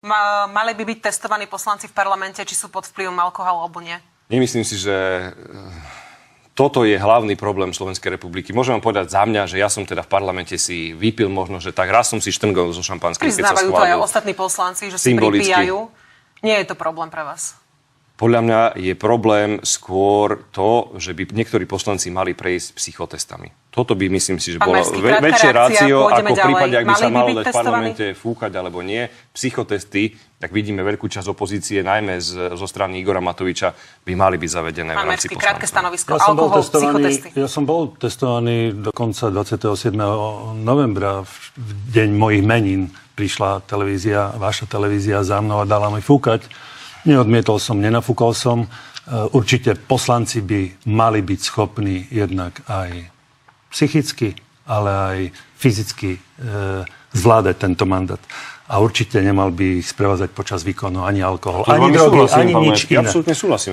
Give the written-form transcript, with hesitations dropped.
Mali by byť testovaní poslanci v parlamente, či sú pod vplyvom alkoholu alebo nie? Nemyslím si, že toto je hlavný problém Slovenskej republiky. Môžem vám povedať za mňa, že ja som teda v parlamente si vypil možno, že tak raz som si štrngol zo šampanským, keď sa Priznávajú to aj schválil. ostatní poslanci, že si Symbolicky. pripíjajú. Nie je to problém pre vás? Podľa mňa je problém skôr to, že by niektorí poslanci mali prejsť psychotestami. Toto by, myslím si, že Pán bolo Majerský, krátka väčšie reakcia, rácio, pôjdeme ako v ďalej. prípade, ak by Mali sa by malo byť dať v testovaní? parlamente fúkať alebo nie. Psychotesty, tak vidíme veľkú časť opozície, najmä zo strany Igora Matoviča, by mali byť zavedené Pán v rámci Majerský, krátke poslancov. stanovisko. Alkohol, psychotesty. Ja som bol testovaný dokonca 27. novembra, v deň mojich menín. Prišla televízia, vaša televízia za mnou a dala mi fúkať. Neodmietol som, nenafúkol som. Určite poslanci by mali byť schopní jednak aj psychicky, ale aj fyzicky zvládať tento mandát. A určite nemal by ich sprevázať počas výkonu ani alkohol, ani drogy, ani nič iné. Ja absolútne súhlasím.